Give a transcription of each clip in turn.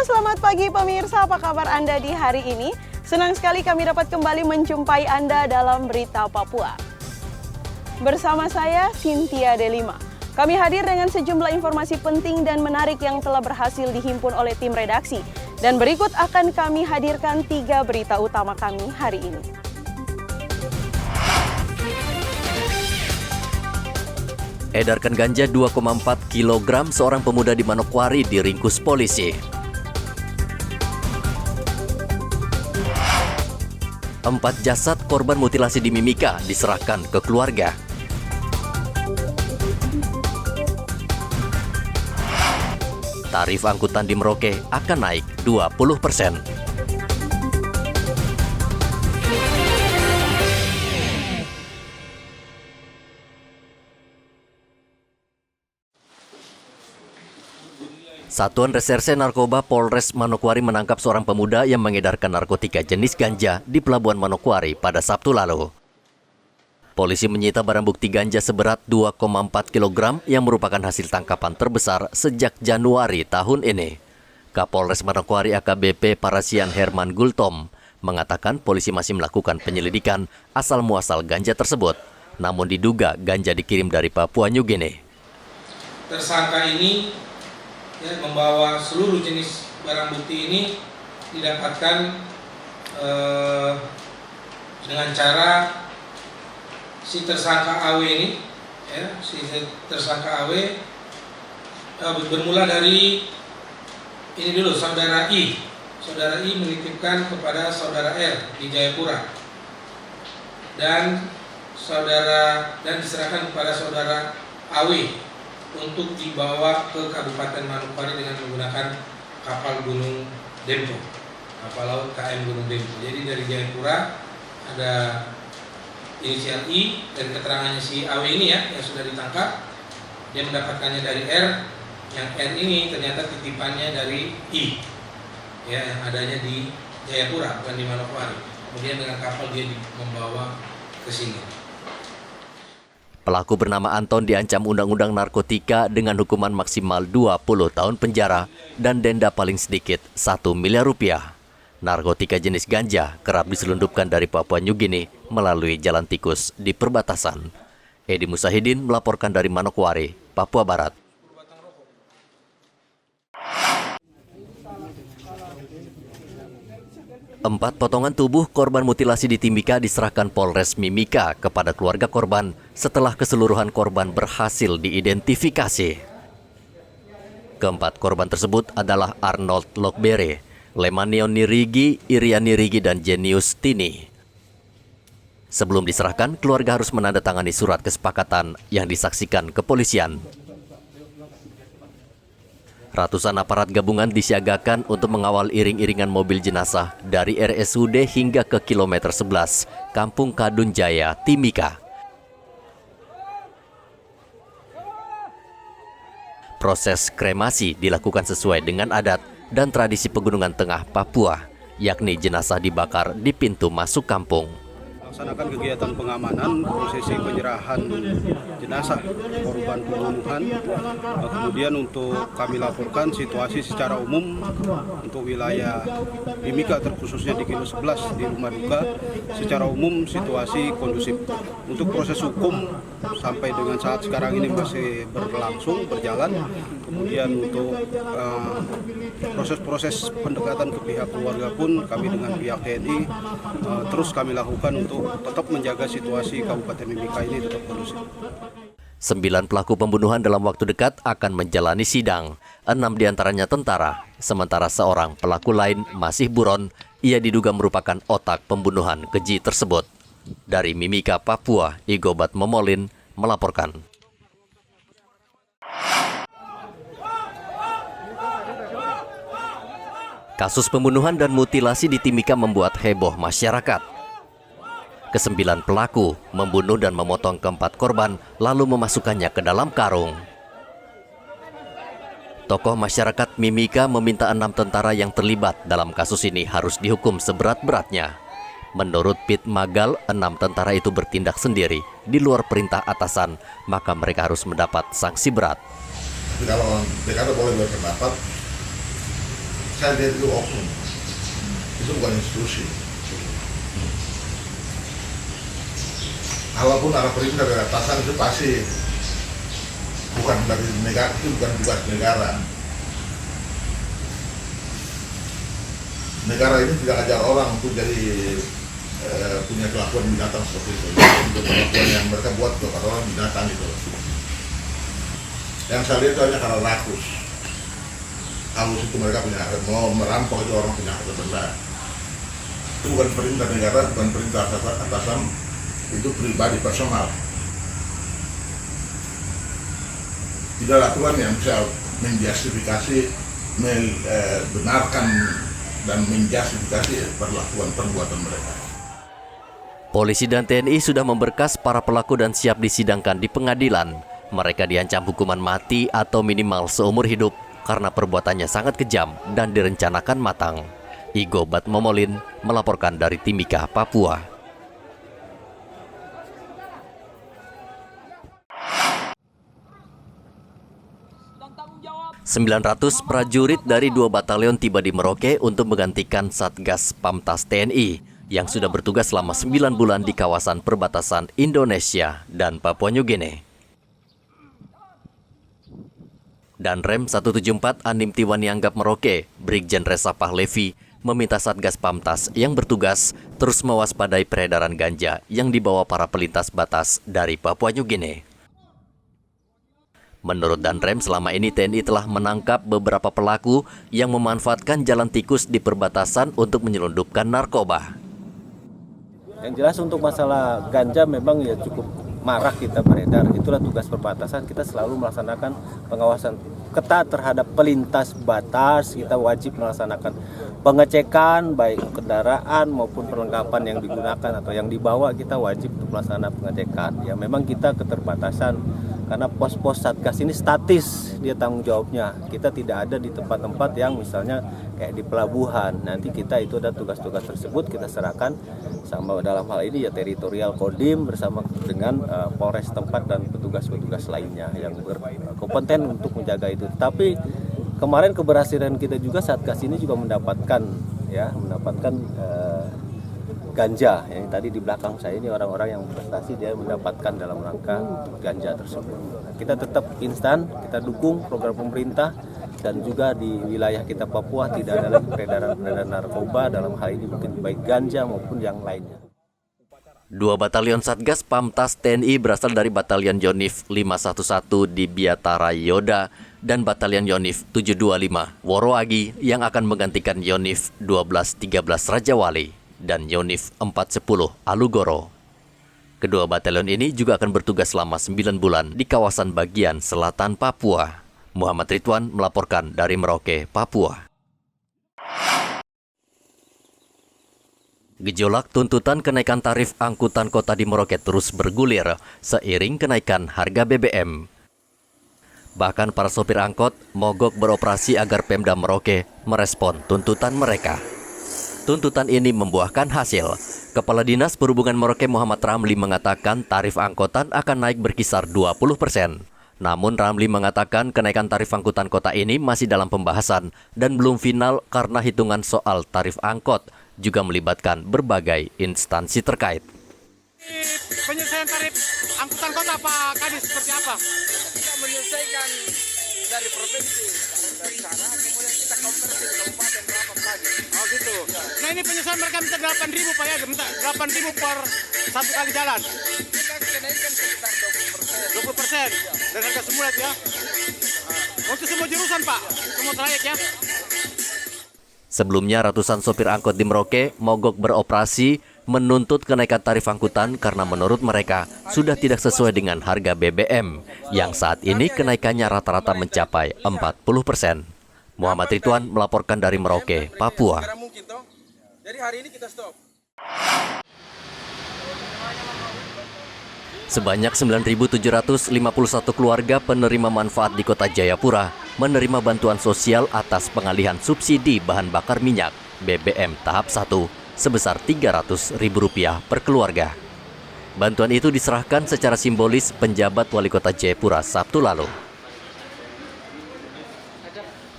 selamat pagi pemirsa, apa kabar Anda di hari ini? Senang sekali kami dapat kembali menjumpai Anda dalam Berita Papua. Bersama saya, Cynthia Delima. Kami hadir dengan sejumlah informasi penting dan menarik yang telah berhasil dihimpun oleh tim redaksi. Dan berikut akan kami hadirkan 3 berita utama kami hari ini. Edarkan ganja 2,4 kg, seorang pemuda di Manokwari diringkus polisi. 4 jasad korban mutilasi di Mimika diserahkan ke keluarga. Tarif angkutan di Merauke akan naik 20%. Satuan Reserse Narkoba Polres Manokwari menangkap seorang pemuda yang mengedarkan narkotika jenis ganja di Pelabuhan Manokwari pada Sabtu lalu. Polisi menyita barang bukti ganja seberat 2,4 kg yang merupakan hasil tangkapan terbesar sejak Januari tahun ini. Kapolres Manokwari AKBP Parasian Herman Gultom mengatakan polisi masih melakukan penyelidikan asal-muasal ganja tersebut, namun diduga ganja dikirim dari Papua New Guinea. Tersangka ini membawa seluruh jenis barang bukti ini didapatkan dengan cara si tersangka AW ini, bermula dari ini dulu, saudara I. Saudara I menitipkan kepada saudara R di Jayapura dan diserahkan kepada saudara AW untuk dibawa ke Kabupaten Manokwari dengan menggunakan kapal Gunung Dempo, kapal laut KM Gunung Dempo. Jadi dari Jayapura ada inisial I dan keterangannya si AW ini yang sudah ditangkap, dia mendapatkannya dari R, yang R ini ternyata titipannya dari I, yang adanya di Jayapura bukan di Manokwari. Kemudian dengan kapal dia membawa ke sini. Pelaku bernama Anton diancam Undang-Undang Narkotika dengan hukuman maksimal 20 tahun penjara dan denda paling sedikit 1 miliar rupiah. Narkotika jenis ganja kerap diselundupkan dari Papua New Guinea melalui jalan tikus di perbatasan. Edi Musahidin melaporkan dari Manokwari, Papua Barat. Empat potongan tubuh korban mutilasi di Timika diserahkan Polres Mimika kepada keluarga korban setelah keseluruhan korban berhasil diidentifikasi. Keempat korban tersebut adalah Arnold Lokbere, Lemanion Nirigi, Irian Nirigi, dan Jenius Tini. Sebelum diserahkan, keluarga harus menandatangani surat kesepakatan yang disaksikan kepolisian. Ratusan aparat gabungan disiagakan untuk mengawal iring-iringan mobil jenazah dari RSUD hingga ke kilometer 11, Kampung Kadun Jaya, Timika. Proses kremasi dilakukan sesuai dengan adat dan tradisi Pegunungan Tengah Papua, yakni jenazah dibakar di pintu masuk kampung. Melaksanakan kegiatan pengamanan, prosesi penyerahan jenazah korban pembunuhan. Kemudian untuk kami laporkan situasi secara umum untuk wilayah Mimika, terkhususnya di kilo 11 di rumah duka, secara umum situasi kondusif. Untuk proses hukum sampai dengan saat sekarang ini masih berjalan. Kemudian untuk proses-proses pendekatan ke pihak keluarga pun kami dengan pihak TNI terus kami lakukan untuk tetap menjaga situasi Kabupaten Mimika ini tetap kondusif. 9 pelaku pembunuhan dalam waktu dekat akan menjalani sidang. 6 diantaranya tentara, sementara seorang pelaku lain masih buron. Ia diduga merupakan otak pembunuhan keji tersebut. Dari Mimika, Papua, Igobat Momolin melaporkan. Kasus pembunuhan dan mutilasi di Timika membuat heboh masyarakat. Ke-9 pelaku membunuh dan memotong ke-4 korban, lalu memasukkannya ke dalam karung. Tokoh masyarakat Mimika meminta 6 tentara yang terlibat dalam kasus ini harus dihukum seberat-beratnya. Menurut Pit Magal, 6 tentara itu bertindak sendiri di luar perintah atasan, maka mereka harus mendapat sanksi berat. Kalau mereka boleh berpendapat, Saya lihat itu oknum, itu bukan institusi. Kalaupun ada perintah dari atasan itu pasti bukan dari negara, itu bukan tugas negara. Negara ini tidak ajar orang untuk jadi punya kelakuan binatang seperti itu. Itu kelakuan yang mereka buat kepada orang binatang itu. Yang saya lihat itu hanya karena rakus. Halus itu mereka punya mau merampok itu orang punya harta benda. Itu bukan perintah negara, bukan perintah atasan, itu pribadi personal. Tidak ada aturan yang bisa menjustifikasi, membenarkan dan menjustifikasi perbuatan mereka. Polisi dan TNI sudah memberkas para pelaku dan siap disidangkan di pengadilan. Mereka diancam hukuman mati atau minimal seumur hidup karena perbuatannya sangat kejam dan direncanakan matang. Igo Batmomolin melaporkan dari Timika, Papua. 900 prajurit dari 2 batalion tiba di Merauke untuk menggantikan Satgas Pamtas TNI yang sudah bertugas selama 9 bulan di kawasan perbatasan Indonesia dan Papua New Guinea. Dan Rem 174 Anim Tiwani Anggap Merauke, Brigjen Resa Pahlevi, meminta Satgas Pamtas yang bertugas terus mewaspadai peredaran ganja yang dibawa para pelintas batas dari Papua New Guinea. Menurut Danrem, selama ini TNI telah menangkap beberapa pelaku yang memanfaatkan jalan tikus di perbatasan untuk menyelundupkan narkoba. Yang jelas untuk masalah ganja memang ya cukup marak kita beredar. Itulah tugas perbatasan, kita selalu melaksanakan pengawasan ketat terhadap pelintas batas. Kita wajib melaksanakan pengecekan baik kendaraan maupun perlengkapan yang digunakan atau yang dibawa, kita wajib untuk melaksanakan pengecekan. Ya memang kita keterbatasan karena pos-pos Satgas ini statis dia tanggung jawabnya. Kita tidak ada di tempat-tempat yang misalnya kayak di pelabuhan. Nanti kita itu ada tugas-tugas tersebut kita serahkan sama dalam hal ini ya teritorial Kodim bersama dengan Polres tempat dan petugas-petugas lainnya yang berkompeten untuk menjaga itu. Tapi kemarin keberhasilan kita juga Satgas ini juga mendapatkan ganja yang tadi di belakang saya ini orang-orang yang prestasi dia mendapatkan dalam rangka ganja tersebut. Kita tetap instan, kita dukung program pemerintah dan juga di wilayah kita Papua tidak ada lagi peredaran narkoba dalam hal ini mungkin baik ganja maupun yang lainnya. 2 batalion Satgas Pamtas TNI berasal dari Batalion Yonif 511 di Biatara Yoda dan Batalion Yonif 725 Woroagi yang akan menggantikan Yonif 1213 Rajawali dan Yonif 410 Alugoro. Kedua batalion ini juga akan bertugas selama 9 bulan di kawasan bagian selatan Papua. Muhammad Ridwan melaporkan dari Merauke, Papua. Gejolak tuntutan kenaikan tarif angkutan kota di Merauke terus bergulir seiring kenaikan harga BBM. Bahkan para sopir angkot mogok beroperasi agar Pemda Merauke merespon tuntutan mereka. Tuntutan ini membuahkan hasil. Kepala Dinas Perhubungan Merauke Muhammad Ramli mengatakan tarif angkutan akan naik berkisar 20%. Namun Ramli mengatakan kenaikan tarif angkutan kota ini masih dalam pembahasan dan belum final karena hitungan soal tarif angkot juga melibatkan berbagai instansi terkait. Penyelesaian tarif angkutan kota Pak Kadis seperti apa? Kita menyelesaikan dari provinsi, dari sana, kemudian kita konversi di kabupaten berapa lagi. Oh gitu. Nah ini penyelesaian mereka minta 8.000 Pak ya, minta 8.000 per satu kali jalan. Kita kenaikan sekitar 20%. 20% dari harga semula ya. Untuk semua jurusan Pak, semua trayek ya. Sebelumnya ratusan sopir angkot di Merauke mogok beroperasi menuntut kenaikan tarif angkutan karena menurut mereka sudah tidak sesuai dengan harga BBM yang saat ini kenaikannya rata-rata mencapai 40%. Muhammad Ridwan melaporkan dari Merauke, Papua. Jadi hari ini kita stop. Sebanyak 9.751 keluarga penerima manfaat di Kota Jayapura menerima bantuan sosial atas pengalihan subsidi bahan bakar minyak BBM tahap 1 sebesar Rp300.000 per keluarga. Bantuan itu diserahkan secara simbolis penjabat Wali Kota Jayapura Sabtu lalu.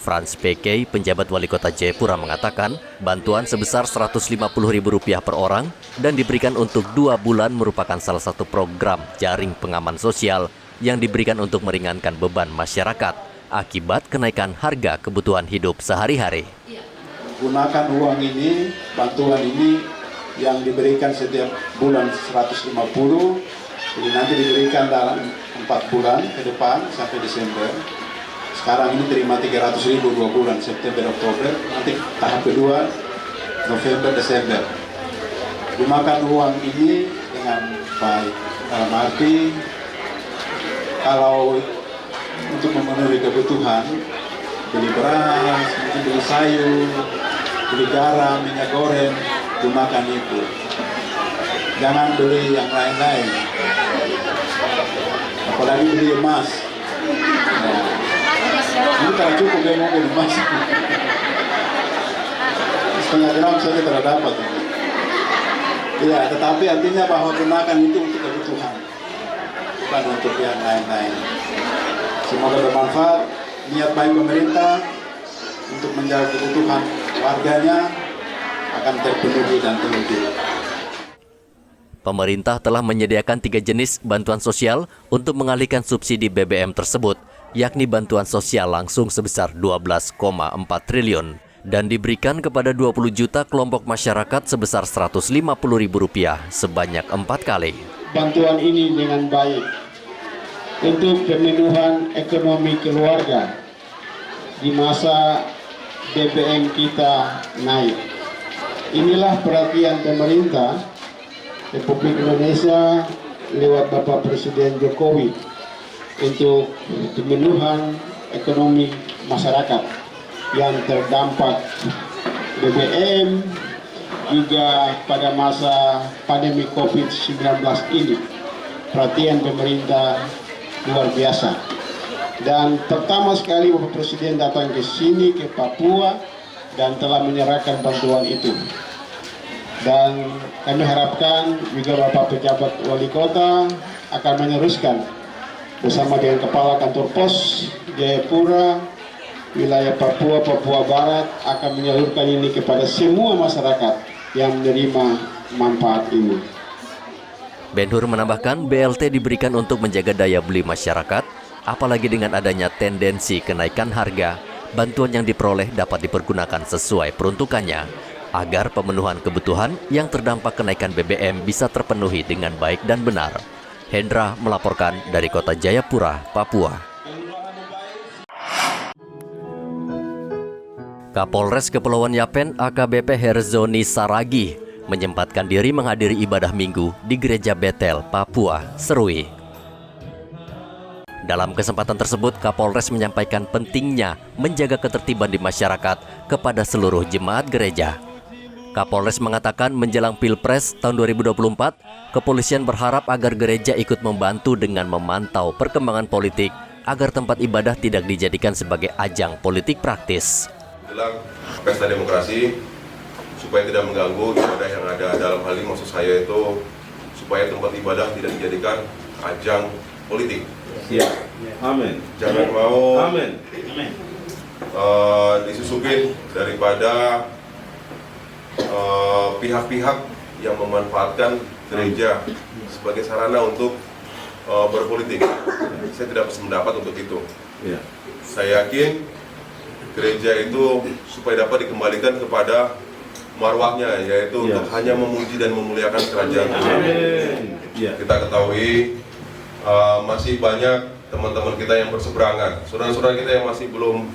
Frans PK, penjabat wali kota Jayapura mengatakan bantuan sebesar Rp150.000 per orang dan diberikan untuk 2 bulan merupakan salah satu program jaring pengaman sosial yang diberikan untuk meringankan beban masyarakat akibat kenaikan harga kebutuhan hidup sehari-hari. Gunakan uang ini, bantuan ini yang diberikan setiap bulan 150, jadi nanti diberikan dalam 4 bulan ke depan sampai Desember. Sekarang ini terima 300.000 2 bulan, September, Oktober, nanti tahap kedua November, Desember. Gunakan uang ini dengan baik, dalam arti kalau untuk memenuhi kebutuhan, beli beras, mungkin beli sayur, beli garam, minyak goreng, gunakan itu. Jangan beli yang lain-lain, apalagi beli emas. Nah, ini tak cukup ya mau beli emas. Setengah gram saja tidak dapat. Ya, tetapi artinya bahwa gunakan itu untuk kebutuhan, bukan untuk yang lain-lain. Semoga bermanfaat. Niat baik pemerintah untuk menjaga kebutuhan warganya akan terpenuhi dan terwujud. Pemerintah telah menyediakan 3 jenis bantuan sosial untuk mengalihkan subsidi BBM tersebut, yakni bantuan sosial langsung sebesar 12,4 triliun dan diberikan kepada 20 juta kelompok masyarakat sebesar Rp150.000 sebanyak 4 kali. Bantuan ini dengan baik untuk pemenuhan ekonomi keluarga di masa BBM kita naik. Inilah perhatian pemerintah Republik Indonesia lewat Bapak Presiden Jokowi untuk pemenuhan ekonomi masyarakat yang terdampak BBM juga pada masa pandemi COVID-19 ini. Perhatian pemerintah luar biasa. Dan pertama sekali Bapak Presiden datang ke sini, ke Papua, dan telah menyerahkan bantuan itu. Dan kami harapkan juga Bapak Pejabat Wali Kota akan meneruskan bersama dengan Kepala Kantor Pos Jayapura, wilayah Papua, Papua Barat, akan menyalurkan ini kepada semua masyarakat yang menerima manfaat ini. Ben-Hur menambahkan BLT diberikan untuk menjaga daya beli masyarakat, apalagi dengan adanya tendensi kenaikan harga, bantuan yang diperoleh dapat dipergunakan sesuai peruntukannya, agar pemenuhan kebutuhan yang terdampak kenaikan BBM bisa terpenuhi dengan baik dan benar. Hendra melaporkan dari Kota Jayapura, Papua. Kapolres Kepulauan Yapen AKBP Herzoni Saragih menyempatkan diri menghadiri ibadah minggu di Gereja Betel, Papua, Serui. Dalam kesempatan tersebut, Kapolres menyampaikan pentingnya menjaga ketertiban di masyarakat kepada seluruh jemaat gereja. Kapolres mengatakan menjelang Pilpres tahun 2024, kepolisian berharap agar gereja ikut membantu dengan memantau perkembangan politik agar tempat ibadah tidak dijadikan sebagai ajang politik praktis. Jelang pesta demokrasi supaya tidak mengganggu ibadah yang ada. Dalam hal ini maksud saya itu supaya tempat ibadah tidak dijadikan ajang politik. Ya. Amin. Jangan mau Amin. Disusupin daripada pihak-pihak yang memanfaatkan gereja sebagai sarana untuk berpolitik. Saya tidak sependapat untuk itu. Ya. Saya yakin gereja itu supaya dapat dikembalikan kepada marwahnya, yaitu untuk hanya memuji dan memuliakan kerajaan Tuhan. Ya. Kita ketahui masih banyak teman-teman kita yang berseberangan, saudara-saudara kita yang masih belum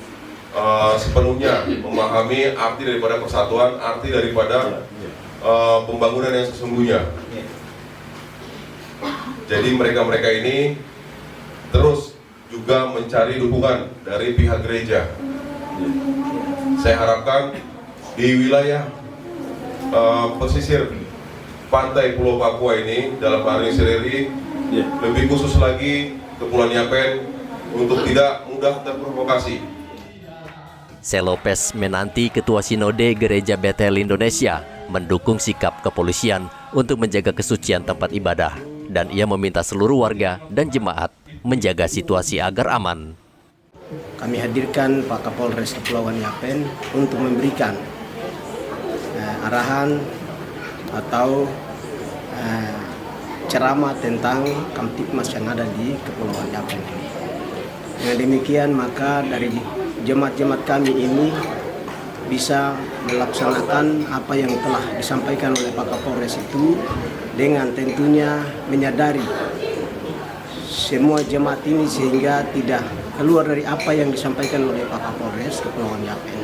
sepenuhnya memahami arti daripada persatuan, arti daripada pembangunan yang sesungguhnya. Jadi mereka-mereka ini terus juga mencari dukungan dari pihak gereja. Saya harapkan di wilayah pesisir pantai Pulau Papua ini, dalam hal ini Sereri, lebih khusus lagi Kepulauan Yapen, untuk tidak mudah terprovokasi. Selopes Menanti, Ketua Sinode Gereja Betel Indonesia, mendukung sikap kepolisian untuk menjaga kesucian tempat ibadah, dan ia meminta seluruh warga dan jemaat menjaga situasi agar aman. kami hadirkan Pak Kapolres Kepulauan Yapen untuk memberikan arahan atau ceramah tentang Kamtipmas yang ada di Kepulauan Yapen. Dengan demikian maka dari jemaat-jemaat kami ini bisa melaksanakan apa yang telah disampaikan oleh Pak Kapolres itu dengan tentunya menyadari semua jemaat ini sehingga tidak keluar dari apa yang disampaikan oleh Pak Kapolres Kepulauan Yapen.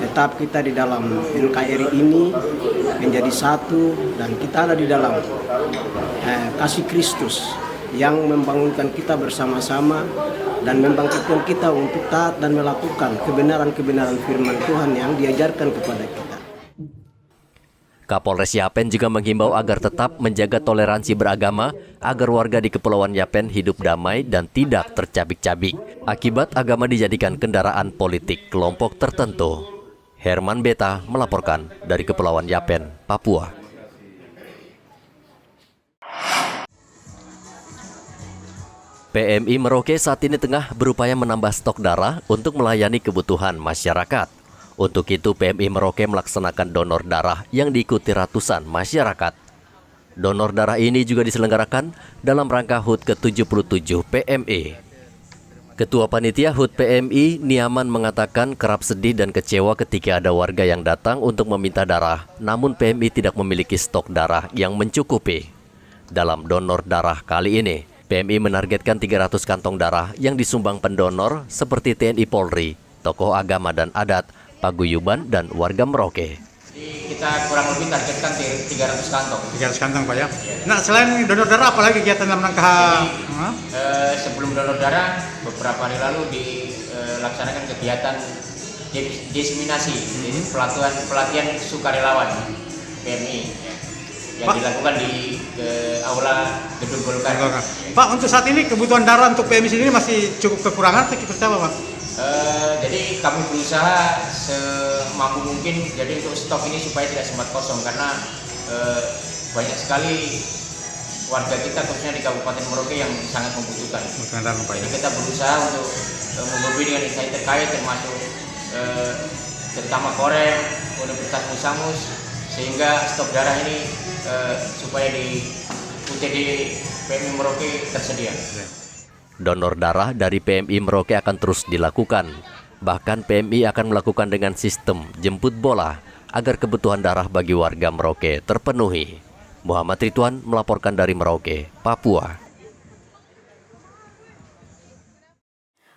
Tetap kita di dalam NKRI ini menjadi satu dan kita ada di dalam kasih Kristus yang membangunkan kita bersama-sama dan membangkitkan kita untuk taat dan melakukan kebenaran-kebenaran firman Tuhan yang diajarkan kepada kita. Kapolres Yapen juga menghimbau agar tetap menjaga toleransi beragama agar warga di Kepulauan Yapen hidup damai dan tidak tercabik-cabik akibat agama dijadikan kendaraan politik kelompok tertentu. Herman Beta melaporkan dari Kepulauan Yapen, Papua. PMI Merauke saat ini tengah berupaya menambah stok darah untuk melayani kebutuhan masyarakat. Untuk itu, PMI Merauke melaksanakan donor darah yang diikuti ratusan masyarakat. Donor darah ini juga diselenggarakan dalam rangka HUT ke-77 PMI. Ketua Panitia HUT PMI, Niaman, mengatakan kerap sedih dan kecewa ketika ada warga yang datang untuk meminta darah, namun PMI tidak memiliki stok darah yang mencukupi. Dalam donor darah kali ini, PMI menargetkan 300 kantong darah yang disumbang pendonor seperti TNI Polri, tokoh agama dan adat, paguyuban, dan warga Merauke. Kita kurang lebih targetkan 300 kantong. 300 kantong Pak ya? Nah selain donor darah apa lagi kegiatan dalam rangka? Sebelum donor darah, beberapa hari lalu dilaksanakan kegiatan diseminasi, pelatihan sukarelawan PMI. Yang dilakukan di aula gedung Golkar. Pak, untuk saat ini kebutuhan darah untuk PMI sendiri masih cukup kekurangan atau seperti apa, Pak? Jadi kami berusaha semampu mungkin jadi untuk stok ini supaya tidak sempat kosong karena banyak sekali warga kita khususnya di Kabupaten Merauke yang sangat membutuhkan. Jadi kita berusaha untuk menghubungi dengan instansi terkait termasuk terutama Korem, Universitas Musamus, sehingga stok darah ini supaya di UTD PMI Merauke tersedia. Donor darah dari PMI Merauke akan terus dilakukan. Bahkan PMI akan melakukan dengan sistem jemput bola agar kebutuhan darah bagi warga Merauke terpenuhi. Muhammad Ridwan melaporkan dari Merauke, Papua.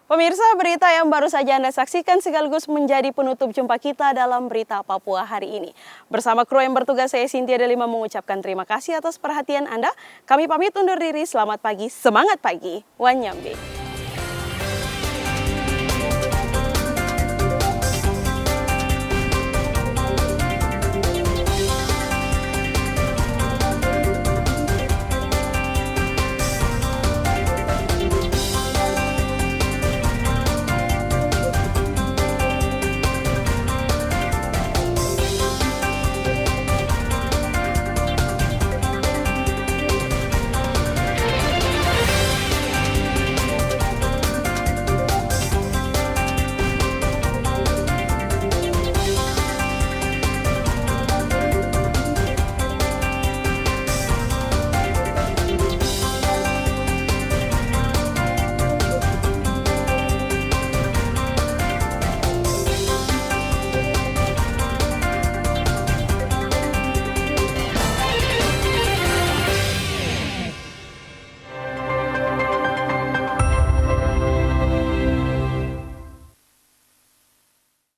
Pemirsa, berita yang baru saja Anda saksikan sekaligus menjadi penutup jumpa kita dalam Berita Papua hari ini. Bersama kru yang bertugas, saya Cynthia Delima mengucapkan terima kasih atas perhatian Anda. Kami pamit undur diri, selamat pagi, semangat pagi, Wanyambe.